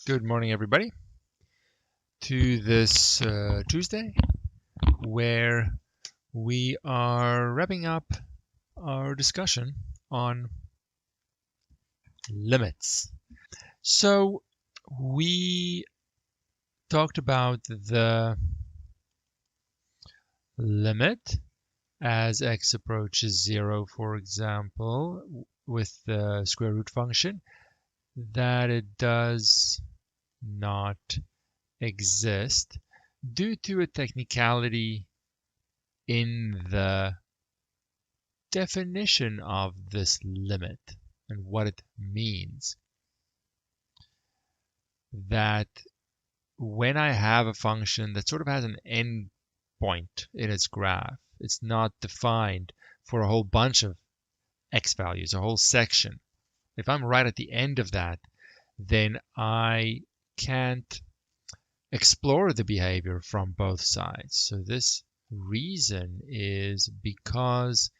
Good morning, everybody, to this Tuesday where we are wrapping up our discussion on limits. So we talked about the limit as x approaches 0, for example, with the square root function, that it does not exist due to a technicality in the definition of this limit and what it means. That when I have a function that sort of has an end point in its graph, it's not defined for a whole bunch of x values, a whole section. If I'm right at the end of that, then I can't explore the behavior from both sides. So this reason is because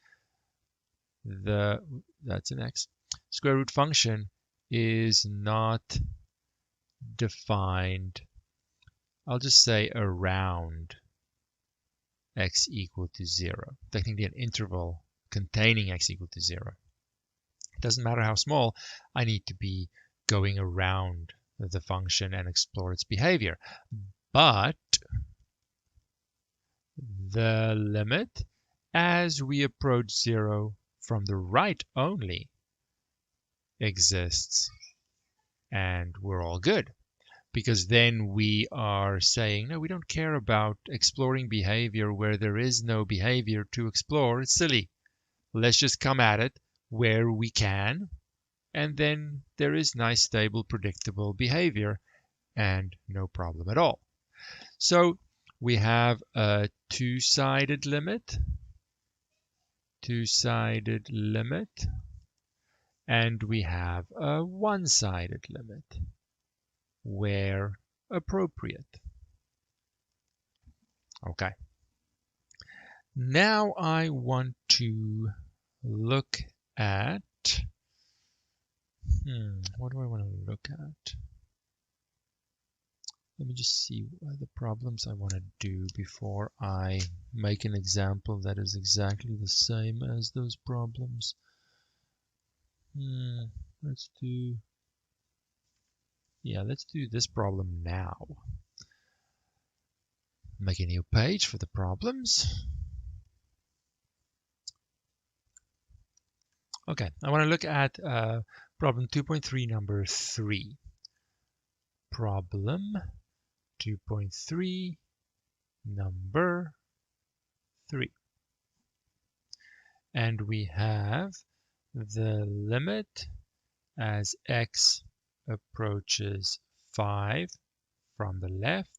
that's an x, square root function is not defined, I'll just say around x equal to 0, technically an interval containing x equal to 0. It doesn't matter how small, I need to be going around the function and explore its behavior. But the limit as we approach 0 from the right only exists, and we're all good, because then we are saying, no, we don't care about exploring behavior where there is no behavior to explore. It's silly. Let's just come at it where we can, and then there is nice, stable, predictable behavior and no problem at all. So we have a two-sided limit, and we have a one-sided limit where appropriate. Okay. Now I want to look at, what do I want to look at? Let me just see what the problems I want to do before I make an example that is exactly the same as those problems. Let's do this problem now. Make a new page for the problems. Okay, I want to look at problem 2.3, number 3. Problem 2.3, number 3. And we have the limit as x approaches 5 from the left,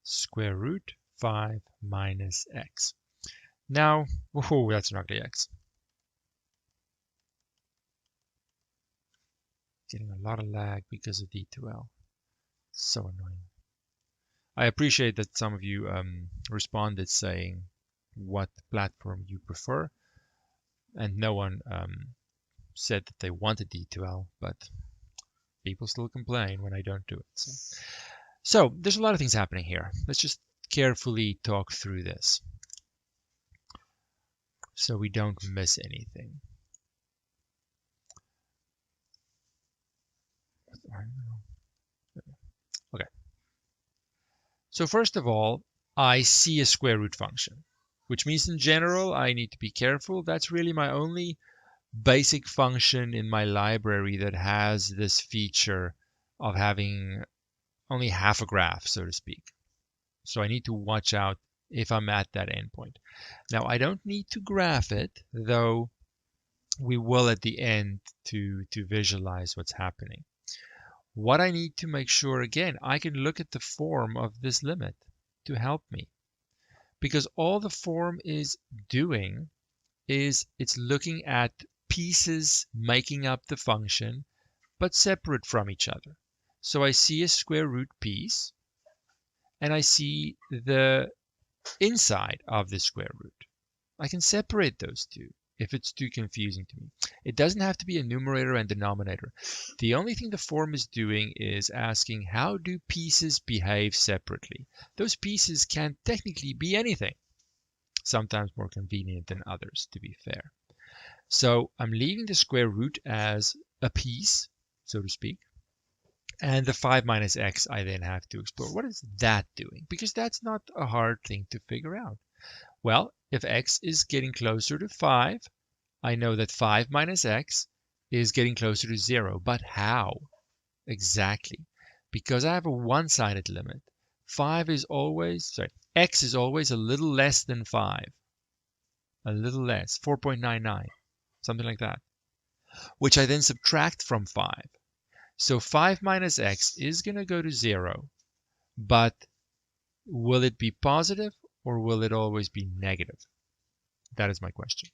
square root 5 minus x. Now, whoa, that's an ugly x. Getting a lot of lag because of D2L. So annoying. I appreciate that some of you responded saying what platform you prefer, and no one said that they wanted D2L, but people still complain when I don't do it. So there's a lot of things happening here. Let's just carefully talk through this so we don't miss anything. Okay. So first of all, I see a square root function, which means in general I need to be careful. That's really my only basic function in my library that has this feature of having only half a graph, so to speak. So I need to watch out if I'm at that endpoint. Now I don't need to graph it, though we will at the end to visualize what's happening. What I need to make sure, again, I can look at the form of this limit to help me. Because all the form is doing is it's looking at pieces making up the function, but separate from each other. So I see a square root piece, and I see the inside of the square root. I can separate those two. if it's too confusing to me. It doesn't have to be a numerator and denominator. The only thing the form is doing is asking, how do pieces behave separately? Those pieces can technically be anything, sometimes more convenient than others, to be fair. So I'm leaving the square root as a piece, so to speak. And the 5 minus x I then have to explore. What is that doing? Because that's not a hard thing to figure out. Well, if x is getting closer to 5, I know that 5 minus x is getting closer to 0. But how? Exactly. Because I have a one-sided limit. X is always a little less than 5. A little less, 4.99, something like that, which I then subtract from 5. So 5 minus x is going to go to 0, but will it be positive or will it always be negative? That is my question.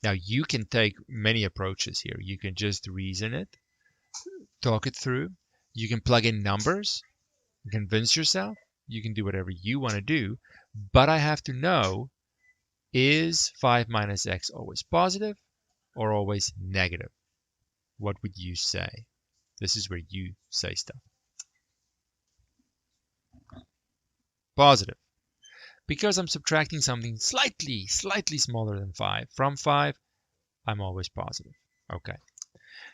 Now, you can take many approaches here. You can just reason it, talk it through. You can plug in numbers, convince yourself. You can do whatever you want to do, but I have to know, is 5 minus x always positive or always negative? What would you say? This is where you say stuff. Positive. Because I'm subtracting something slightly smaller than 5 from 5, I'm always positive. Okay.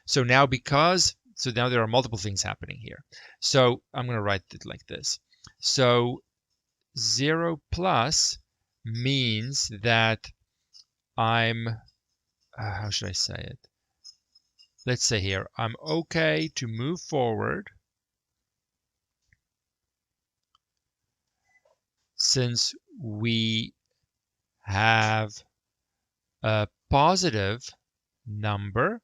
So now there are multiple things happening here. So I'm going to write it like this. So 0 plus means that I'm, how should I say it? Let's say here, I'm okay to move forward since we have a positive number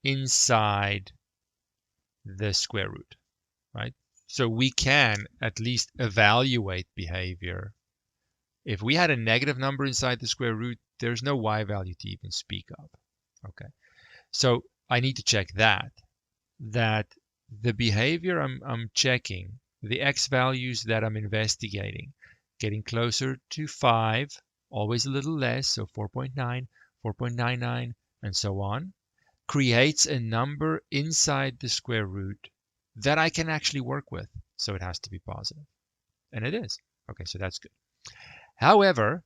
inside the square root, right? So we can at least evaluate behavior. If we had a negative number inside the square root, there's no y value to even speak of. Okay, so I need to check that the behavior I'm checking, the x values that I'm investigating, getting closer to 5, always a little less, so 4.9, 4.99, and so on, creates a number inside the square root that I can actually work with. So it has to be positive. And it is. Okay, so that's good. However,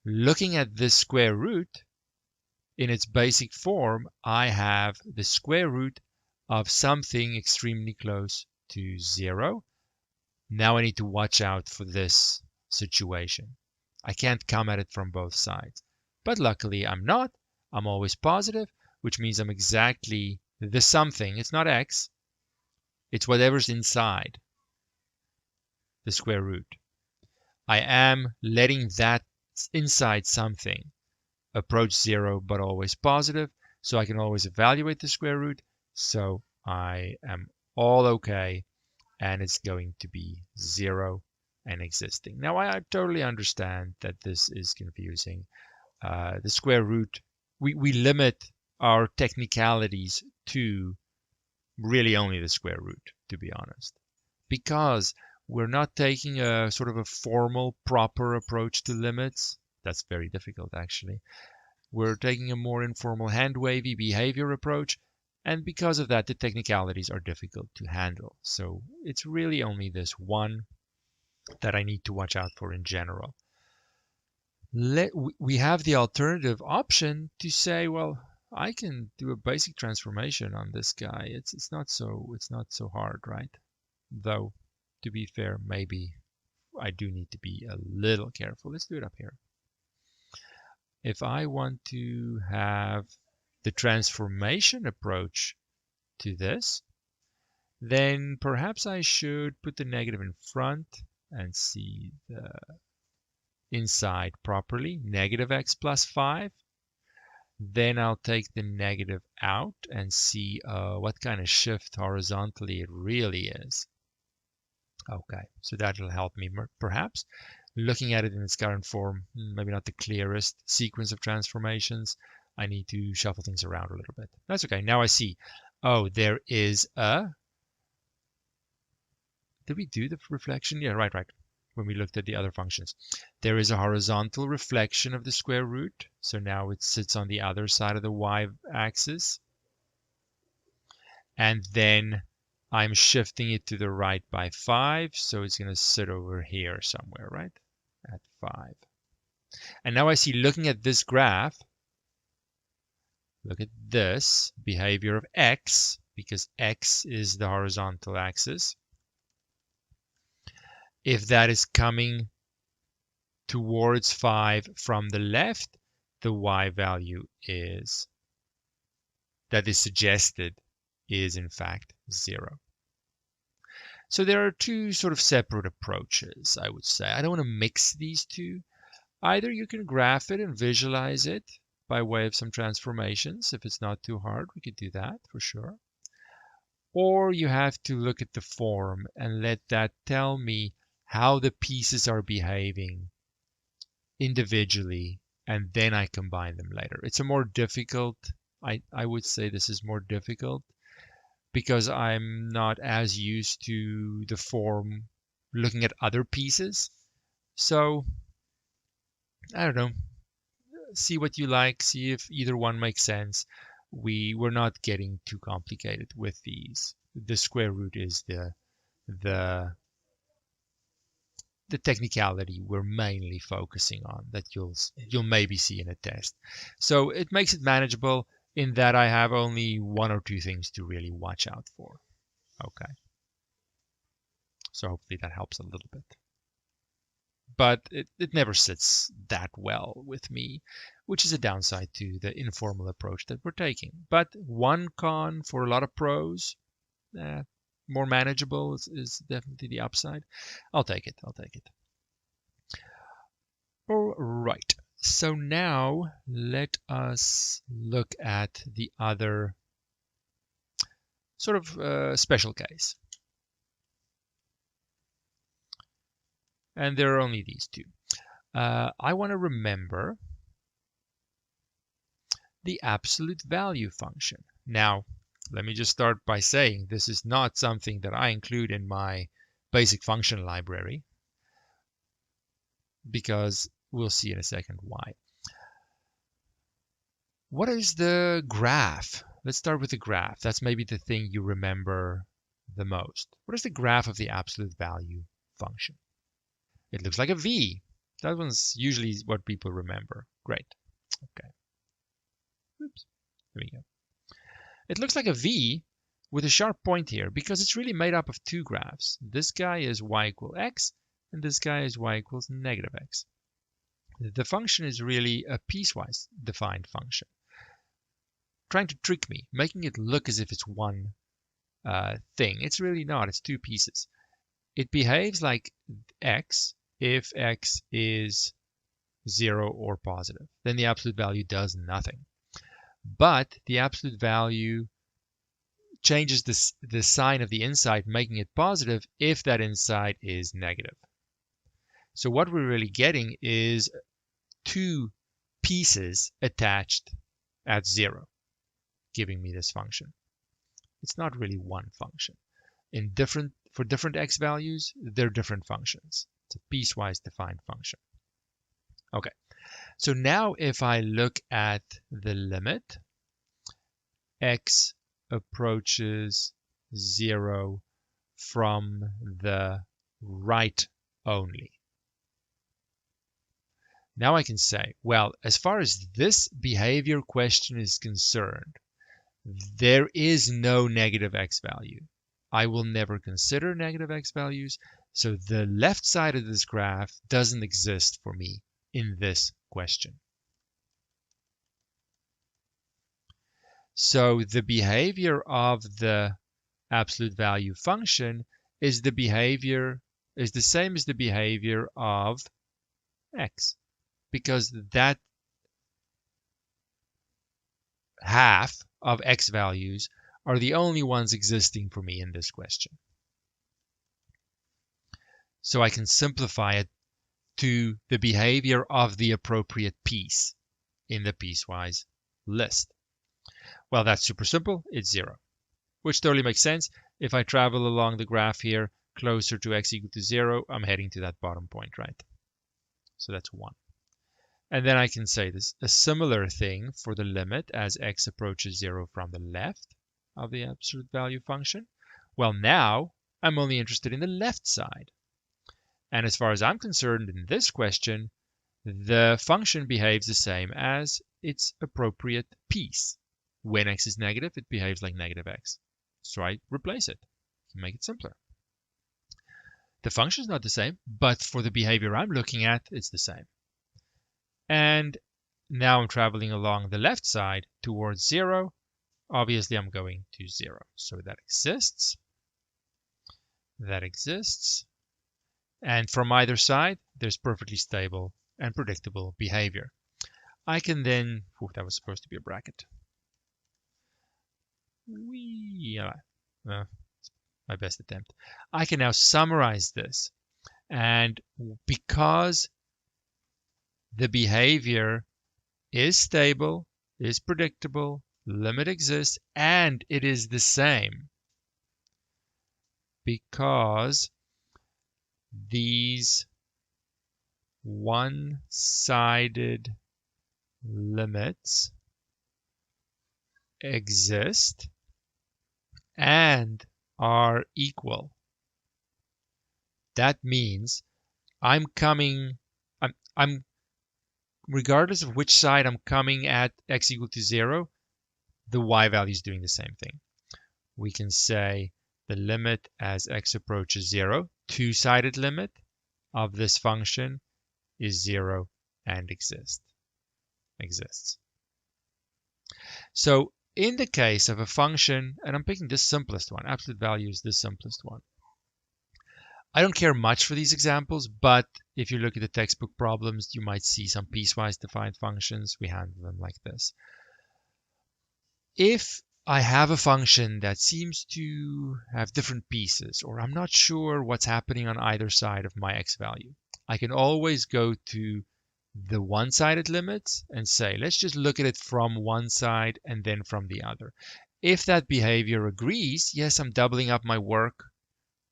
looking at this square root, in its basic form, I have the square root of something extremely close to 0. Now I need to watch out for this situation. I can't come at it from both sides. But luckily I'm not. I'm always positive, which means I'm exactly the something. It's not x. It's whatever's inside the square root. I am letting that inside something approach 0, but always positive. So I can always evaluate the square root. So I am all okay. And it's going to be 0 and existing. Now, I totally understand that this is confusing. The square root, we limit our technicalities to really only the square root, to be honest, because we're not taking a sort of a formal, proper approach to limits. That's very difficult, actually. We're taking a more informal, hand-wavy behavior approach, and because of that, the technicalities are difficult to handle. So it's really only this one that I need to watch out for in general. We have the alternative option to say, well, I can do a basic transformation on this guy. It's not so hard, right? Though, to be fair, maybe I do need to be a little careful. Let's do it up here. If I want to have the transformation approach to this, then perhaps I should put the negative in front and see the inside properly. Negative x plus 5. Then I'll take the negative out and see what kind of shift horizontally it really is. Okay, so that'll help me perhaps. Looking at it in its current form, maybe not the clearest sequence of transformations. I need to shuffle things around a little bit. That's okay. Now I see. Oh, there is a... Did we do the reflection? Yeah, right. when we looked at the other functions. There is a horizontal reflection of the square root. So now it sits on the other side of the y-axis. And then I'm shifting it to the right by 5. So it's going to sit over here somewhere, right? At 5. And now I see, looking at this graph, look at this behavior of x, because x is the horizontal axis. If that is coming towards 5 from the left, the y value that is suggested is in fact 0. So there are two sort of separate approaches, I would say. I don't want to mix these two. Either you can graph it and visualize it by way of some transformations. If it's not too hard, we could do that for sure. Or you have to look at the form and let that tell me how the pieces are behaving individually, and then I combine them later. It's a more difficult, I would say this is more difficult because I'm not as used to the form looking at other pieces. So, I don't know, see what you like, see if either one makes sense. We're not getting too complicated with these. The square root is the technicality we're mainly focusing on that you'll maybe see in a test. So it makes it manageable in that I have only one or two things to really watch out for. Okay. So hopefully that helps a little bit. But it never sits that well with me, which is a downside to the informal approach that we're taking. But one con for a lot of pros, more manageable is definitely the upside. I'll take it. All right. So now let us look at the other sort of special case. And there are only these two. I want to remember the absolute value function. Now, let me just start by saying this is not something that I include in my basic function library, because we'll see in a second why. What is the graph? Let's start with the graph. That's maybe the thing you remember the most. What is the graph of the absolute value function? It looks like a V. That one's usually what people remember. Great. Okay. Oops. There we go. It looks like a V with a sharp point here because it's really made up of two graphs. This guy is y equals x, and this guy is y equals negative x. The function is really a piecewise defined function, trying to trick me, making it look as if it's one thing. It's really not. It's two pieces. It behaves like x if x is 0 or positive. Then the absolute value does nothing. But the absolute value changes the sign of the inside, making it positive if that inside is negative. So what we're really getting is two pieces attached at 0, giving me this function. It's not really one function. For different x values, they're different functions. It's a piecewise defined function. Okay, so now if I look at the limit, x approaches 0 from the right only. Now I can say, well, as far as this behavior question is concerned, there is no negative x value. I will never consider negative x values, so the left side of this graph doesn't exist for me in this question. So the behavior of the absolute value function is the same as the behavior of x, because that half of x values are the only ones existing for me in this question. So I can simplify it to the behavior of the appropriate piece in the piecewise list. Well, that's super simple. It's 0, which totally makes sense. If I travel along the graph here, closer to x equal to 0, I'm heading to that bottom point, right? So that's 1. And then I can say this a similar thing for the limit as x approaches 0 from the left of the absolute value function. Well, now I'm only interested in the left side. And as far as I'm concerned in this question, the function behaves the same as its appropriate piece. When x is negative, it behaves like negative x. So I replace it to make it simpler. The function is not the same, but for the behavior I'm looking at, it's the same. And now I'm traveling along the left side towards 0. Obviously, I'm going to 0. So that exists. That exists. And from either side, there's perfectly stable and predictable behavior. I can then, that was supposed to be a bracket. My best attempt. I can now summarize this. And because the behavior is stable, is predictable, limit exists, and it is the same, because these one-sided limits exist and are equal. That means I'm regardless of which side I'm coming at x equal to 0, the y value is doing the same thing. We can say the limit as x approaches 0, two-sided limit of this function is 0 and exists. So in the case of a function, and I'm picking this simplest one, absolute value is the simplest one. I don't care much for these examples, but if you look at the textbook problems, you might see some piecewise defined functions. We handle them like this. If I have a function that seems to have different pieces, or I'm not sure what's happening on either side of my x value, I can always go to the one-sided limits and say, let's just look at it from one side and then from the other. If that behavior agrees, yes, I'm doubling up my work,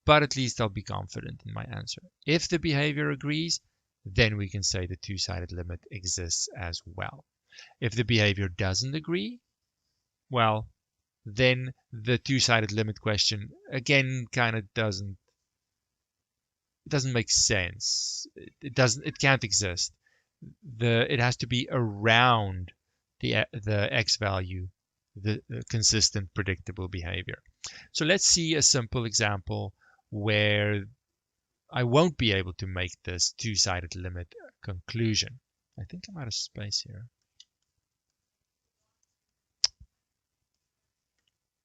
but at least I'll be confident in my answer. If the behavior agrees, then we can say the two-sided limit exists as well. If the behavior doesn't agree, well, then the two-sided limit question again kind of doesn't make sense. It can't exist. It has to be around the x value, the consistent predictable behavior. So let's see a simple example where I won't be able to make this two-sided limit conclusion. I think I'm out of space here.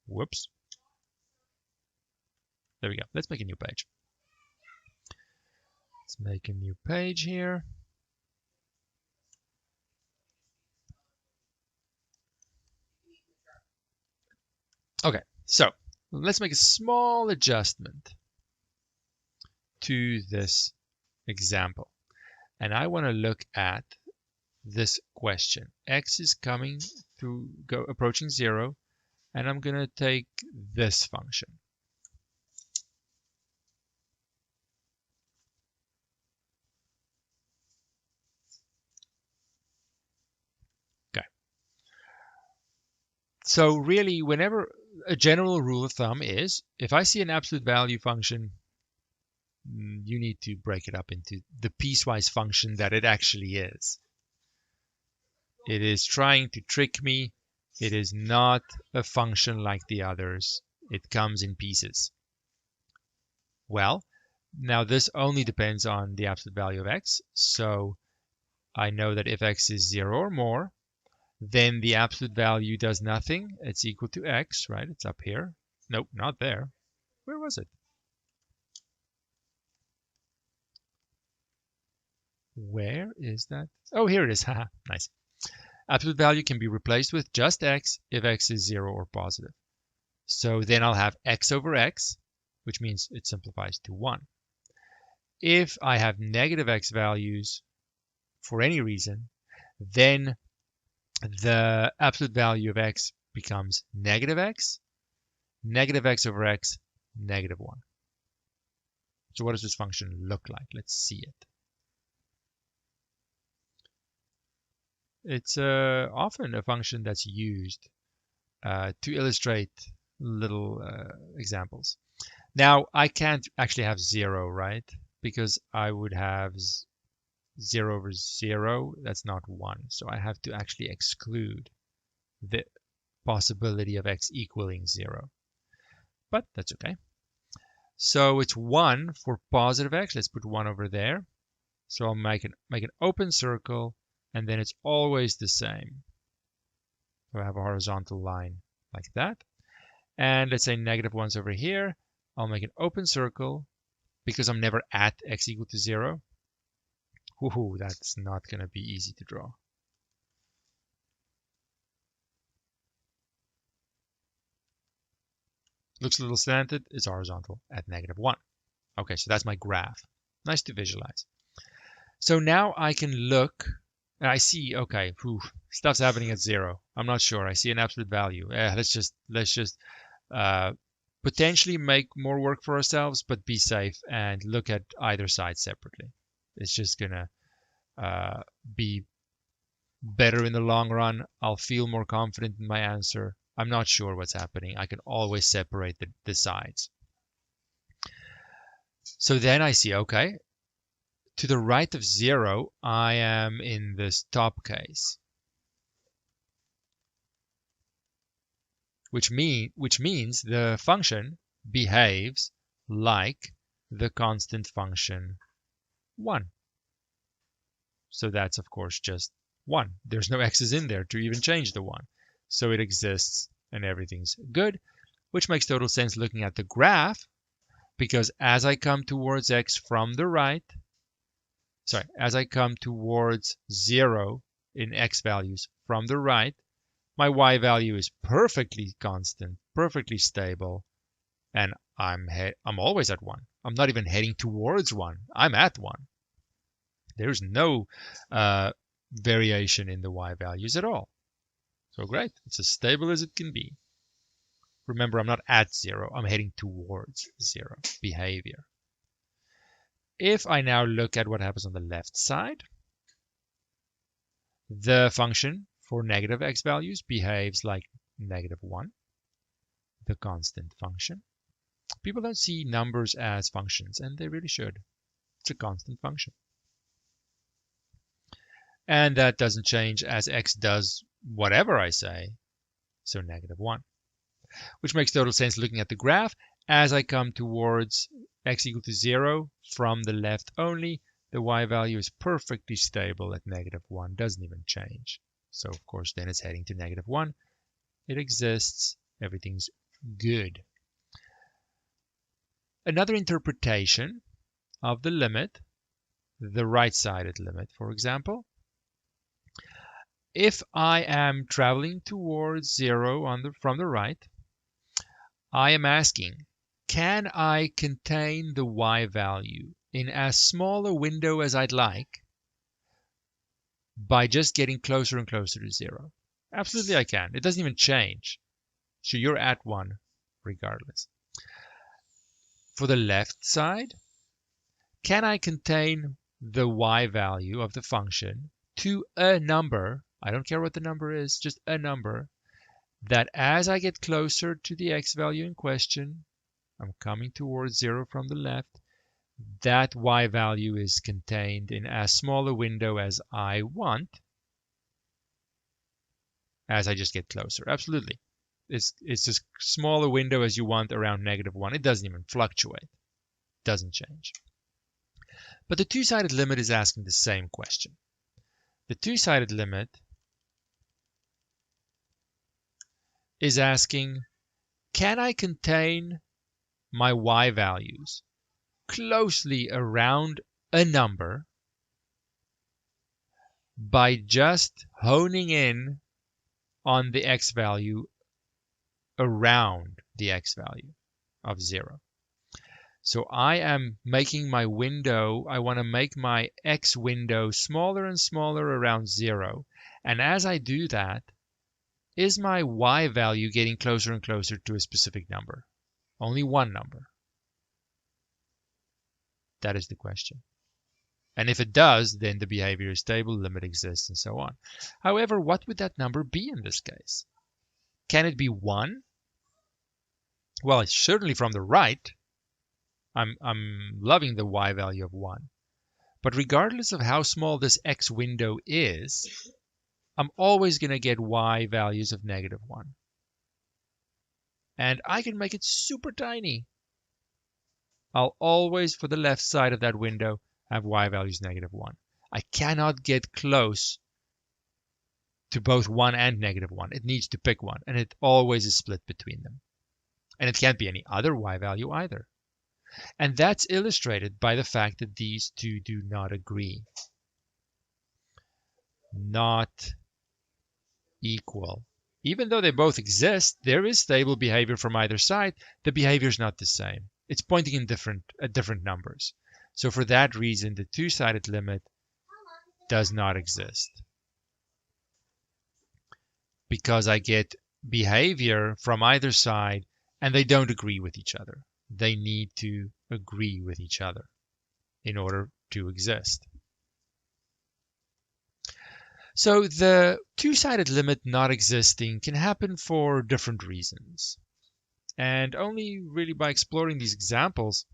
Whoops. There we go. Let's make a new page. Let's make a new page here. Okay, so let's make a small adjustment to this example. And I want to look at this question. X is coming through, approaching 0, and I'm going to take this function. Okay. So really, whenever a general rule of thumb is, if I see an absolute value function, you need to break it up into the piecewise function that it actually is. It is trying to trick me. It is not a function like the others. It comes in pieces. Well, now this only depends on the absolute value of x. So I know that if x is 0 or more, then the absolute value does nothing. It's equal to x, right? It's up here. Nope, not there. Where was it? Where is that? Oh, here it is. Haha, nice. Absolute value can be replaced with just x if x is 0 or positive. So then I'll have x over x, which means it simplifies to 1. If I have negative x values for any reason, then the absolute value of x becomes negative x over x, negative 1. So what does this function look like? Let's see it. It's often a function that's used to illustrate little examples. Now, I can't actually have 0, right? Because I would have 0 over 0. That's not 1. So I have to actually exclude the possibility of x equaling 0. But that's okay. So it's 1 for positive x. Let's put 1 over there. So I'll make an open circle, and then it's always the same. So I have a horizontal line like that. And let's say negative 1's over here. I'll make an open circle because I'm never at x equal to 0. Woohoo, that's not going to be easy to draw. Looks a little slanted. It's horizontal at negative 1. Okay, so that's my graph. Nice to visualize. So now I can look, and I see, okay, stuff's happening at 0. I'm not sure. I see an absolute value. Let's just potentially make more work for ourselves, but be safe and look at either side separately. It's just gonna be better in the long run. I'll feel more confident in my answer. I'm not sure what's happening. I can always separate the sides. So then I see, okay, to the right of 0, I am in this top case, which means the function behaves like the constant function 1. So that's, of course, just 1. There's no x's in there to even change the 1. So it exists and everything's good, which makes total sense looking at the graph, because as I come towards x from the right, as I come towards 0 in x values from the right, my y value is perfectly constant, perfectly stable, and I'm always at 1. I'm not even heading towards 1. I'm at 1. There's no variation in the y values at all. So great. It's as stable as it can be. Remember, I'm not at 0. I'm heading towards 0 behavior. If I now look at what happens on the left side, the function for negative x values behaves like negative 1, the constant function. People don't see numbers as functions, and they really should. It's a constant function. And that doesn't change as x does whatever I say, so negative 1. Which makes total sense looking at the graph. As I come towards x equal to 0 from the left only, the y value is perfectly stable at negative 1, doesn't even change. So of course then it's heading to negative 1. It exists, everything's good. Another interpretation of the limit, the right-sided limit, for example, if I am traveling towards 0 from the right, I am asking, can I contain the y value in as small a window as I'd like by just getting closer and closer to 0? Absolutely I can. It doesn't even change. So you're at 1 regardless. For the left side, can I contain the y value of the function to a number, I don't care what the number is, just a number, that as I get closer to the x value in question, I'm coming towards 0 from the left, that y value is contained in as small a window as I want as I just get closer. Absolutely. It's as small a window as you want around negative 1. It doesn't even fluctuate. It doesn't change. But the two-sided limit is asking the same question. The two-sided limit is asking, can I contain my y values closely around a number by just honing in on the x value around the x value of 0? So I am making my window, I want to make my x window smaller and smaller around 0. And as I do that, is my y value getting closer and closer to a specific number? Only one number. That is the question. And if it does, then the behavior is stable, limit exists, and so on. However, what would that number be in this case? Can it be 1? Well, it's certainly from the right. I'm loving the y value of 1. But regardless of how small this x window is, I'm always going to get y values of -1. And I can make it super tiny. I'll always, for the left side of that window, have y values -1. I cannot get close to both 1 and -1. It needs to pick one, and it always is split between them. And it can't be any other y value either. And that's illustrated by the fact that these two do not agree. Not equal. Even though they both exist, there is stable behavior from either side. The behavior is not the same. It's pointing in different numbers. So for that reason, the two-sided limit does not exist. Because I get behavior from either side and they don't agree with each other. They need to agree with each other in order to exist. So the two-sided limit not existing can happen for different reasons. And only really by exploring these examples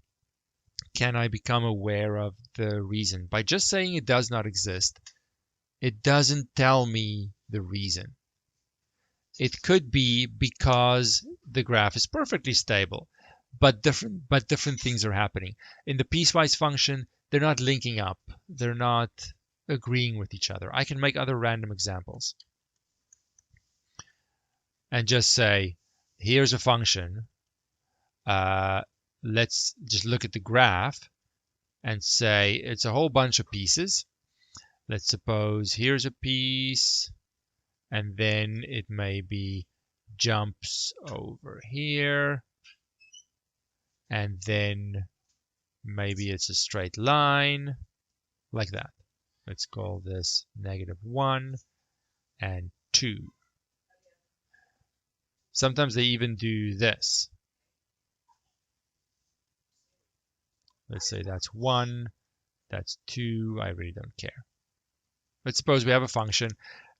can I become aware of the reason. By just saying it does not exist, it doesn't tell me the reason. It could be because the graph is perfectly stable, but different things are happening. In the piecewise function, they're not linking up. They're not agreeing with each other. I can make other random examples and just say, here's a function. Let's just look at the graph and say it's a whole bunch of pieces. Let's suppose here's a piece, and then it maybe jumps over here, and then maybe it's a straight line, like that. Let's call this -1 and 2. Sometimes they even do this. Let's say that's 1, that's 2, I really don't care. Let's suppose we have a function,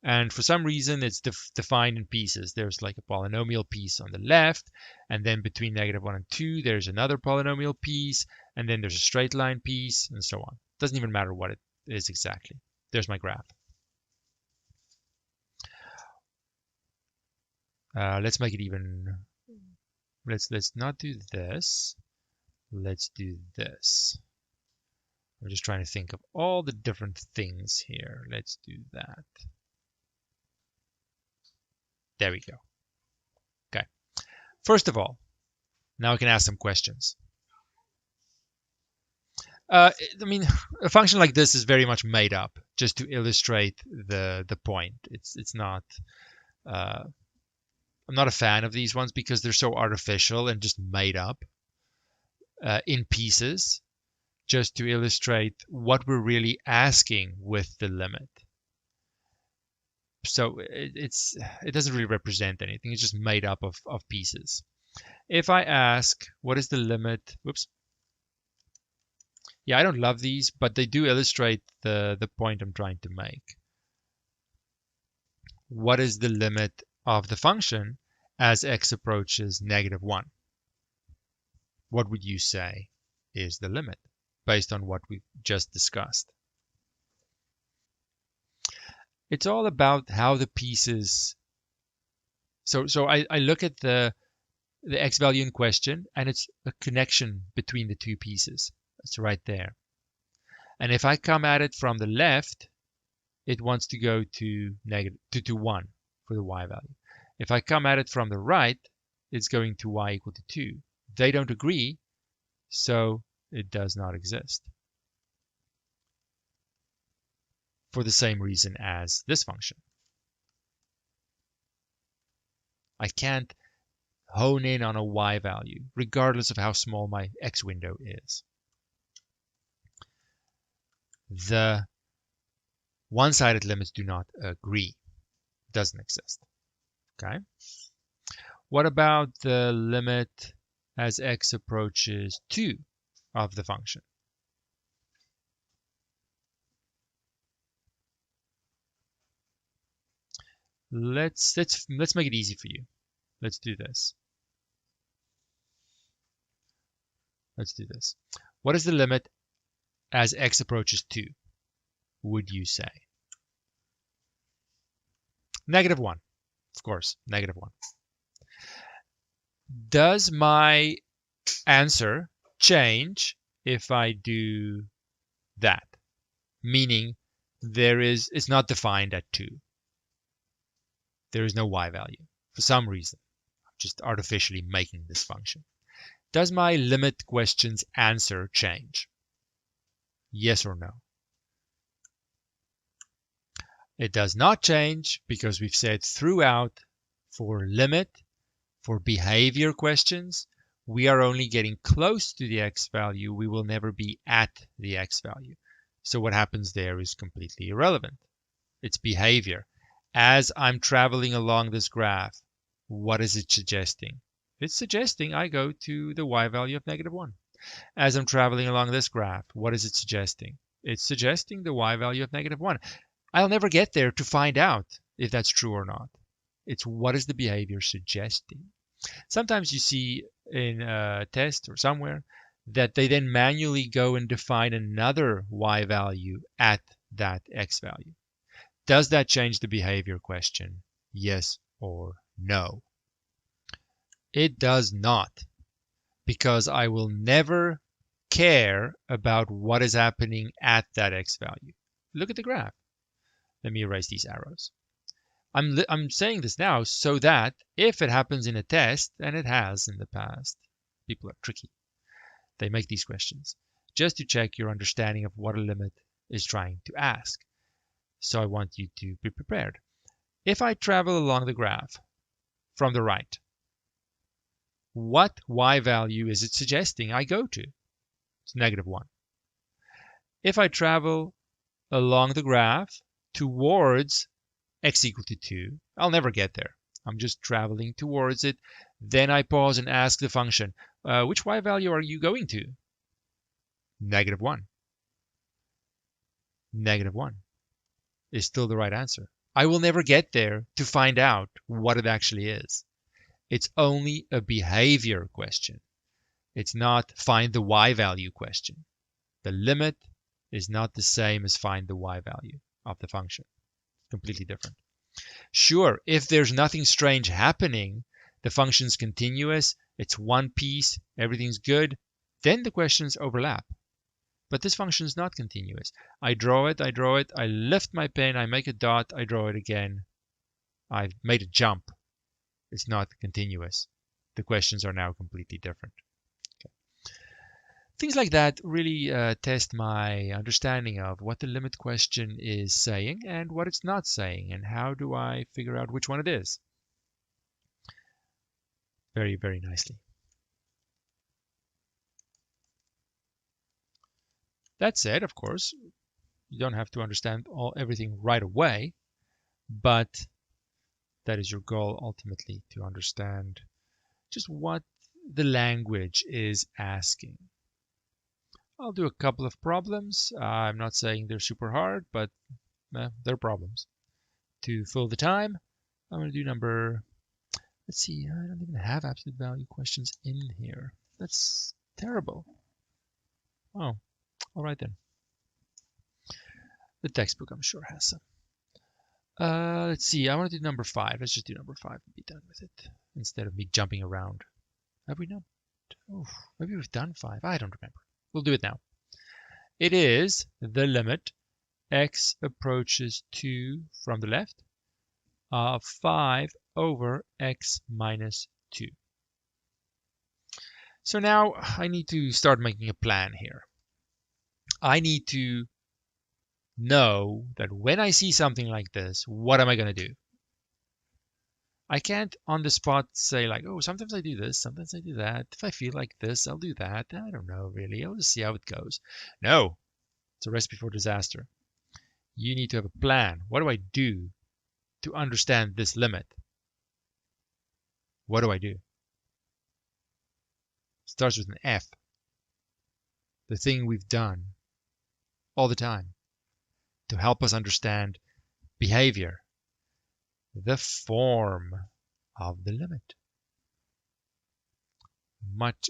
and for some reason it's defined in pieces. There's like a polynomial piece on the left, and then between -1 and 2 there's another polynomial piece, and then there's a straight line piece, and so on. Doesn't even matter what it is exactly. There's my graph. Let's make it even. Let's not do this. Let's do this. I'm just trying to think of all the different things here. Let's do that. There we go. Okay. First of all, now I can ask some questions. I mean, a function like this is very much made up just to illustrate the point. It's not. I'm not a fan of these ones because they're so artificial and just made up in pieces, just to illustrate what we're really asking with the limit. So it doesn't really represent anything. It's just made up of pieces. If I ask, what is the limit? Whoops. Yeah, I don't love these, but they do illustrate the point I'm trying to make. What is the limit of the function as x approaches -1? What would you say is the limit based on what we just discussed? It's all about how the pieces. So I look at the x value in question, and it's a connection between the two pieces. It's right there. And if I come at it from the left, it wants to go to -1 for the y value. If I come at it from the right, it's going to y equal to 2. They don't agree, so it does not exist. For the same reason as this function. I can't hone in on a y value, regardless of how small my x window is. The one-sided limits do not agree. It doesn't exist. Okay. What about the limit as x approaches 2 of the function? Let's make it easy for you. Let's do this. Let's do this. What is the limit as x approaches 2, would you say? -1. Of course, -1. Does my answer change if I do that? Meaning it's not defined at 2. There is no y value. For some reason, I'm just artificially making this function. Does my limit question's answer change? Yes or no? It does not change because we've said throughout for limit, for behavior questions, we are only getting close to the x value. We will never be at the x value. So what happens there is completely irrelevant. It's behavior. As I'm traveling along this graph, what is it suggesting? It's suggesting I go to the y value of -1. As I'm traveling along this graph, what is it suggesting? It's suggesting the y value of -1. I'll never get there to find out if that's true or not. It's what is the behavior suggesting. Sometimes you see in a test or somewhere that they then manually go and define another y value at that x value. Does that change the behavior question? Yes or no? It does not, because I will never care about what is happening at that x value. Look at the graph. Let me erase these arrows. I'm saying this now so that if it happens in a test, and it has in the past, people are tricky. They make these questions just to check your understanding of what a limit is trying to ask. So I want you to be prepared. If I travel along the graph from the right, what y value is it suggesting I go to? It's -1. If I travel along the graph towards x equal to 2, I'll never get there. I'm just traveling towards it. Then I pause and ask the function, which y value are you going to? -1. -1 is still the right answer. I will never get there to find out what it actually is. It's only a behavior question. It's not find the y value question. The limit is not the same as find the y value of the function. Completely different. Sure, if there's nothing strange happening, the function's continuous, it's one piece, everything's good, then the questions overlap. But this function is not continuous. I draw it, I lift my pen, I make a dot, I draw it again. I've made a jump. It's not continuous. The questions are now completely different. Okay. Things like that really test my understanding of what the limit question is saying and what it's not saying, and how do I figure out which one it is. Very, very nicely. That said, of course, you don't have to understand everything right away, but that is your goal ultimately, to understand just what the language is asking. I'll do a couple of problems. I'm not saying they're super hard, but they're problems. To fill the time, I'm going to do let's see, I don't even have absolute value questions in here. That's terrible. Oh, all right then. The textbook, I'm sure, has some. Let's see, I want to do number 5. Let's just do number 5 and be done with it, instead of me jumping around. Have we not? Oh, maybe we've done 5. I don't remember. We'll do it now. It is the limit x approaches 2 from the left of 5 over x minus 2. So now I need to start making a plan here. I need to know that when I see something like this, what am I going to do? I can't on the spot say like, oh, sometimes I do this, sometimes I do that. If I feel like this, I'll do that. I don't know, really. I'll just see how it goes. No, it's a recipe for disaster. You need to have a plan. What do I do to understand this limit? What do I do? It starts with an F. The thing we've done all the time to help us understand behavior. the form of the limit.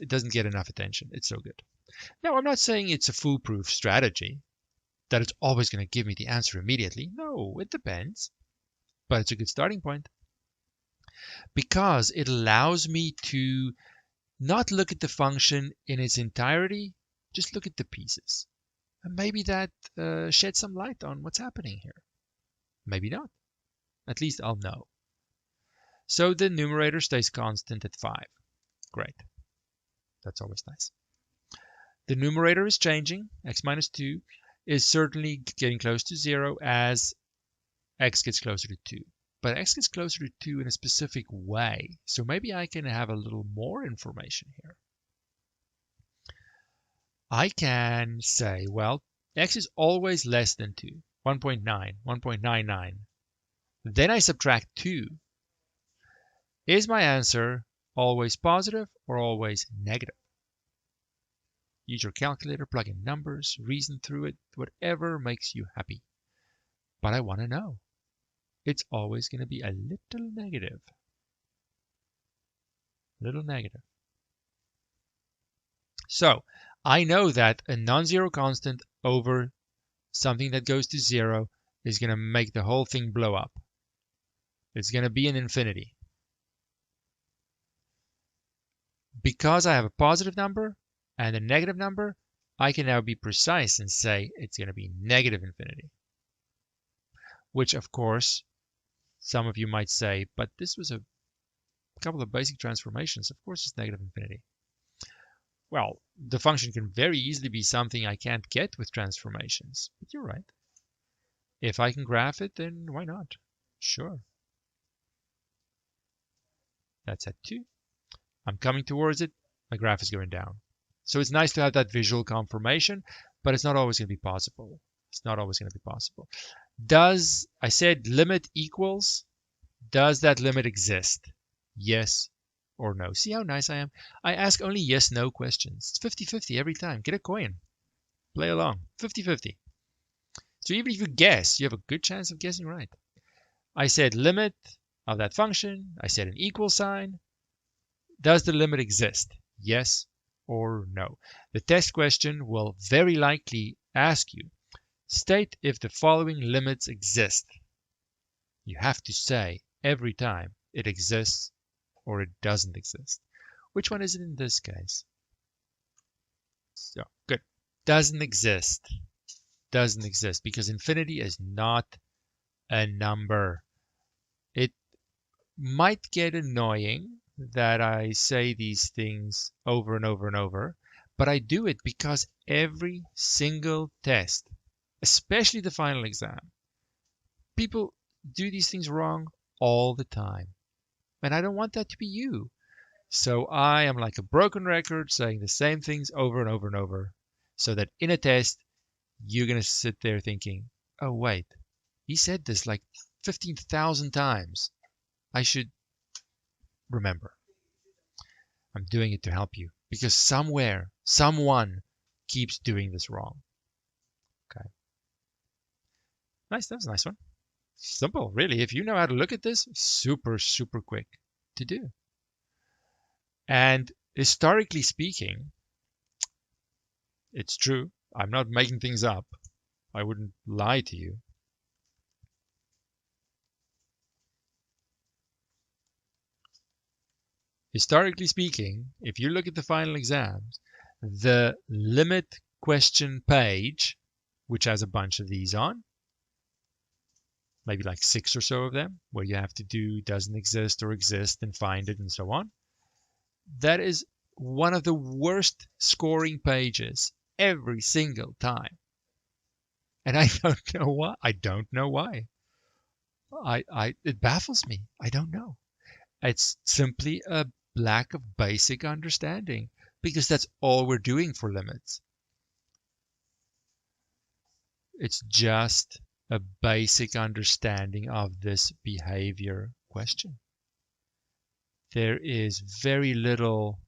It doesn't get enough attention. It's so good. Now, I'm not saying it's a foolproof strategy, that it's always going to give me the answer immediately. No, it depends. But it's a good starting point because it allows me to not look at the function in its entirety, just look at the pieces. And maybe that sheds some light on what's happening here. Maybe not. At least I'll know. So the numerator stays constant at 5. Great. That's always nice. The numerator is changing. X minus 2 is certainly getting close to 0 as x gets closer to 2. But x gets closer to 2 in a specific way. So maybe I can have a little more information here. I can say, well, x is always less than 2, 1.9, 1.99. Then I subtract 2. Is my answer always positive or always negative? Use your calculator, plug in numbers, reason through it, whatever makes you happy. But I want to know. It's always going to be a little negative. Little negative. So I know that a non-zero constant over something that goes to 0 is going to make the whole thing blow up. It's going to be an infinity. Because I have a positive number and a negative number, I can now be precise and say it's going to be negative infinity. Which, of course, some of you might say, but this was a couple of basic transformations. Of course, it's negative infinity. Well, the function can very easily be something I can't get with transformations. But you're right. If I can graph it, then why not? Sure. That's at 2. I'm coming towards it. My graph is going down. So it's nice to have that visual confirmation, but it's not always going to be possible. It's not always going to be possible. I said limit equals, does that limit exist? Yes or no? See how nice I am? I ask only yes, no questions. It's 50-50 every time. Get a coin. Play along. 50-50. So even if you guess, you have a good chance of guessing right. I said limit of that function. I said an equal sign. Does the limit exist? Yes or no? The test question will very likely ask you, state if the following limits exist. You have to say every time it exists or it doesn't exist. Which one is it in this case? So, good. Doesn't exist. Doesn't exist because infinity is not a number. It might get annoying that I say these things over and over and over, but I do it because every single test, especially the final exam, people do these things wrong all the time. And I don't want that to be you. So I am like a broken record saying the same things over and over and over so that in a test, you're going to sit there thinking, oh, wait, he said this like 15,000 times. I should remember. I'm doing it to help you because somewhere, someone keeps doing this wrong. Okay. Nice. That was a nice one. Simple, really. If you know how to look at this, super, super quick to do. And historically speaking, it's true. I'm not making things up. I wouldn't lie to you. Historically speaking, if you look at the final exams, the limit question page, which has a bunch of these on, maybe like 6 or so of them, where you have to do doesn't exist or exist and find it and so on. That is one of the worst scoring pages every single time. And I don't know why. I don't know why. It baffles me. I don't know. It's simply a lack of basic understanding because that's all we're doing for limits. It's just a basic understanding of this behavior question. There is very little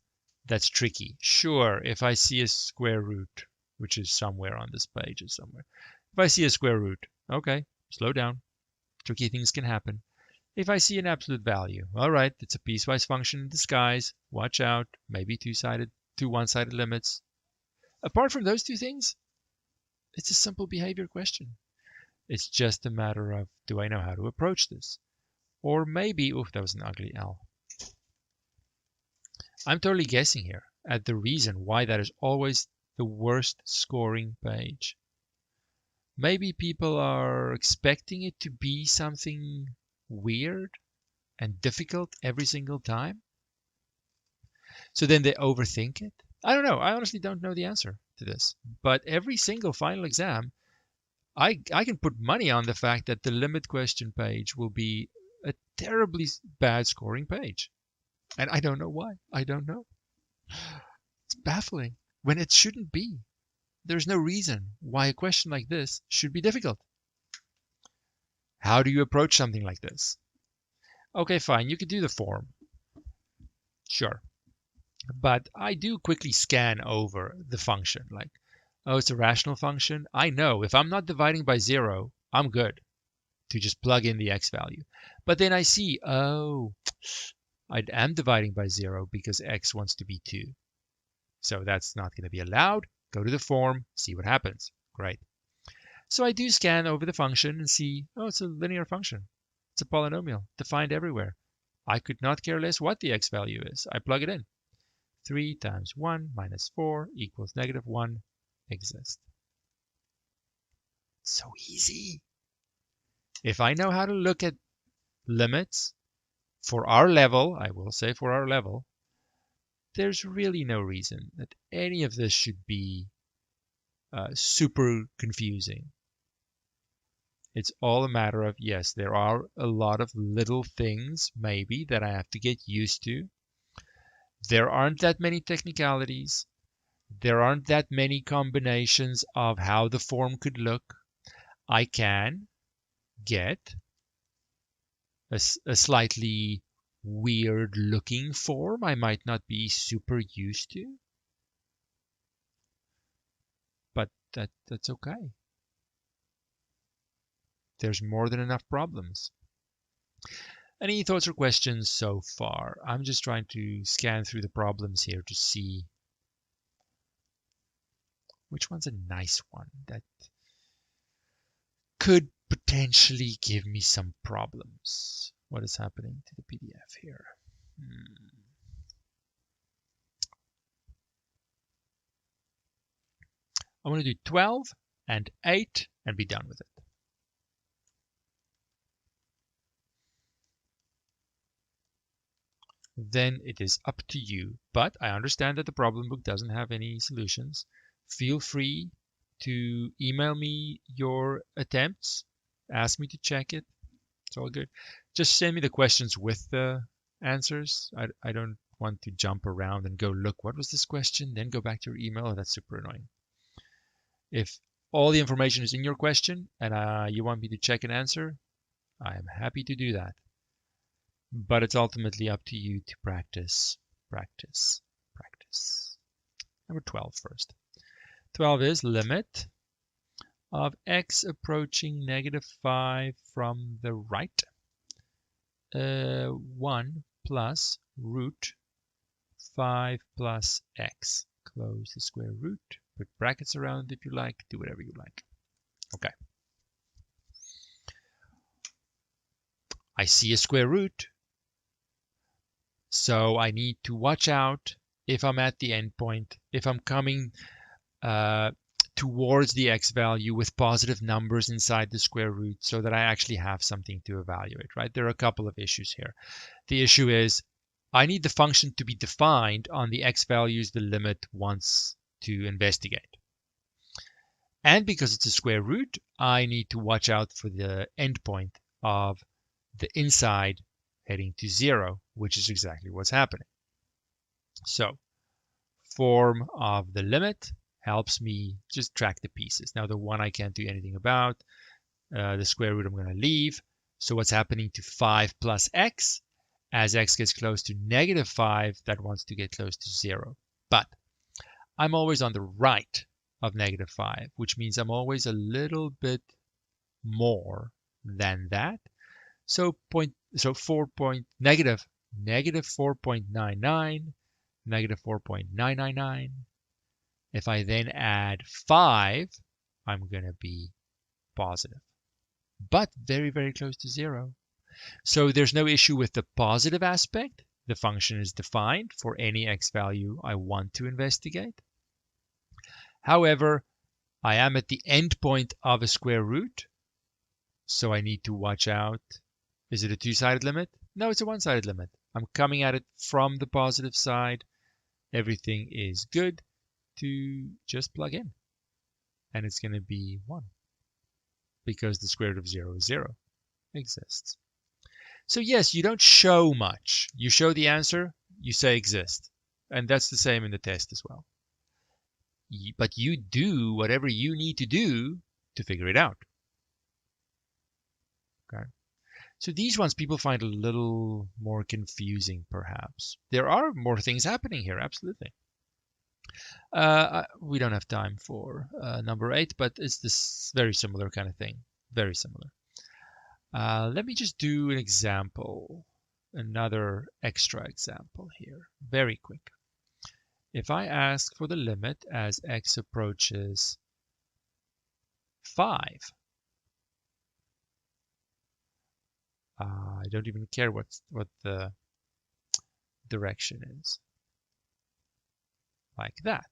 that's tricky. Sure, if I see a square root, which is somewhere on this page or somewhere, if I see a square root, okay, slow down. Tricky things can happen. If I see an absolute value, all right, it's a piecewise function in disguise. Watch out, maybe two one-sided limits. Apart from those two things, it's a simple behavior question. It's just a matter of, do I know how to approach this? Or maybe, oof, that was an ugly L. I'm totally guessing here at the reason why that is always the worst scoring page. Maybe people are expecting it to be something weird and difficult every single time. So then they overthink it. I don't know. I honestly don't know the answer to this. But every single final exam, I can put money on the fact that the limit question page will be a terribly bad scoring page. And I don't know why. I don't know. It's baffling when it shouldn't be. There's no reason why a question like this should be difficult. How do you approach something like this? Okay, fine. You could do the form. Sure. But I do quickly scan over the function. Like, oh, it's a rational function. I know if I'm not dividing by 0, I'm good to just plug in the x value. But then I see, oh, I am dividing by 0 because x wants to be 2. So that's not going to be allowed. Go to the form, see what happens. Great. So I do scan over the function and see, oh, it's a linear function. It's a polynomial, defined everywhere. I could not care less what the x value is. I plug it in. 3 times 1 minus 4 equals -1 exists. So easy. If I know how to look at limits for our level, I will say for our level, there's really no reason that any of this should be super confusing. It's all a matter of, yes, there are a lot of little things maybe that I have to get used to. There aren't that many technicalities. There aren't that many combinations of how the form could look. I can get a slightly weird looking form I might not be super used to. But that's okay. There's more than enough problems. Any thoughts or questions so far? I'm just trying to scan through the problems here to see which one's a nice one that could potentially give me some problems. What is happening to the PDF here? I want to do 12 and 8 and be done with it. Then it is up to you. But I understand that the problem book doesn't have any solutions. Feel free to email me your attempts. Ask me to check it. It's all good. Just send me the questions with the answers. I don't want to jump around and go, look, what was this question? Then go back to your email. Oh, that's super annoying. If all the information is in your question and you want me to check an answer, I am happy to do that. But it's ultimately up to you to practice, practice, practice. Number 12 first. 12 is limit of x approaching -5 from the right. 1 plus root 5 plus x. Close the square root. Put brackets around if you like. Do whatever you like. Okay. I see a square root. So I need to watch out if I'm at the endpoint, if I'm coming towards the x value with positive numbers inside the square root so that I actually have something to evaluate, right? There are a couple of issues here. The issue is I need the function to be defined on the x values the limit wants to investigate. And because it's a square root, I need to watch out for the endpoint of the inside heading to 0, which is exactly what's happening. So form of the limit helps me just track the pieces. Now the 1 I can't do anything about. The square root I'm going to leave. So what's happening to 5 plus x? As x gets close to -5, that wants to get close to 0. But I'm always on the right of -5, which means I'm always a little bit more than that. So negative 4.99, negative 4.999. If I then add 5, I'm going to be positive, but very, very close to 0. So there's no issue with the positive aspect. The function is defined for any x value I want to investigate. However, I am at the endpoint of a square root, so I need to watch out. Is it a two-sided limit? No, it's a one-sided limit. I'm coming at it from the positive side. Everything is good to just plug in. And it's going to be 1 because the square root of 0 is 0 exists. So yes, you don't show much. You show the answer, you say exist. And that's the same in the test as well. But you do whatever you need to do to figure it out. Okay. So these ones people find a little more confusing, perhaps. There are more things happening here, absolutely. We don't have time for number 8, but it's this very similar kind of thing. Very similar. Let me just do an example, another extra example here, very quick. If I ask for the limit as x approaches 5, I don't even care what the direction is. Like that.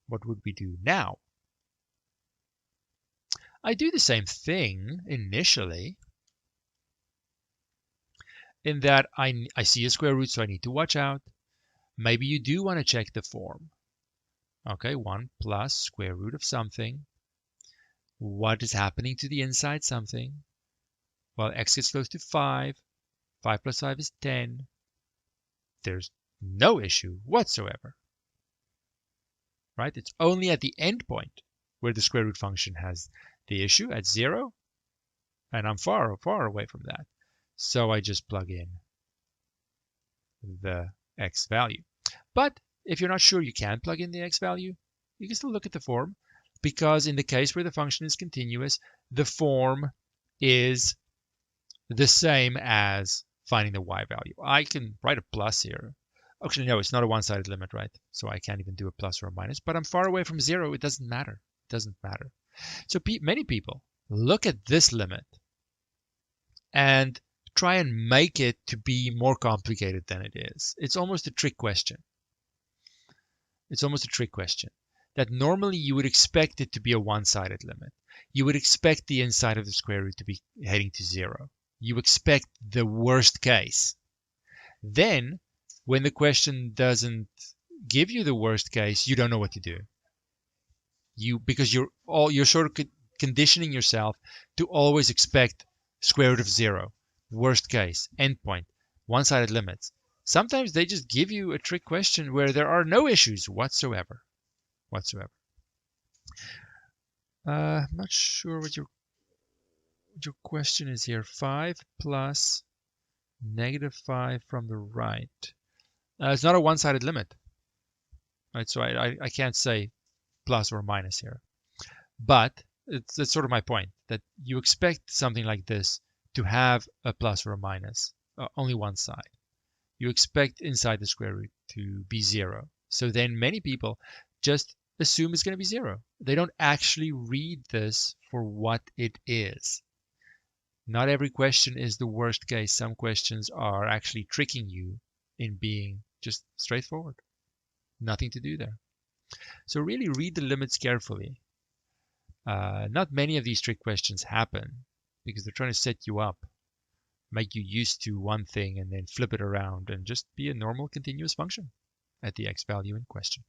What would we do now? I do the same thing initially, in that I see a square root, so I need to watch out. Maybe you do want to check the form. Okay, 1 plus square root of something. What is happening to the inside something? Well, x gets close to 5. 5 plus 5 is 10. There's no issue whatsoever. Right? It's only at the endpoint where the square root function has the issue at 0. And I'm far, far away from that. So I just plug in the x value. But if you're not sure you can plug in the x value, you can still look at the form, because in the case where the function is continuous, the form is the same as finding the y value. I can write a plus here. Actually, no, it's not a one-sided limit, right? So I can't even do a plus or a minus, but I'm far away from 0. It doesn't matter. It doesn't matter. So many people look at this limit and try and make it to be more complicated than it is. It's almost a trick question. It's almost a trick question that normally you would expect it to be a one-sided limit. You would expect the inside of the square root to be heading to 0. You expect the worst case. Then, when the question doesn't give you the worst case, you don't know what to do. Because you're sort of conditioning yourself to always expect square root of 0, worst case, endpoint, one-sided limits. Sometimes they just give you a trick question where there are no issues whatsoever. I'm not sure what your question is here. 5 plus negative 5 from the right. It's not a one-sided limit. Right, so I can't say plus or minus here. But that's sort of my point, that you expect something like this to have a plus or a minus, only one side. You expect inside the square root to be 0. So then many people just assume it's going to be 0. They don't actually read this for what it is. Not every question is the worst case. Some questions are actually tricking you in being just straightforward. Nothing to do there. So really read the limits carefully. Not many of these trick questions happen because they're trying to set you up, make you used to one thing and then flip it around and just be a normal continuous function at the x value in question.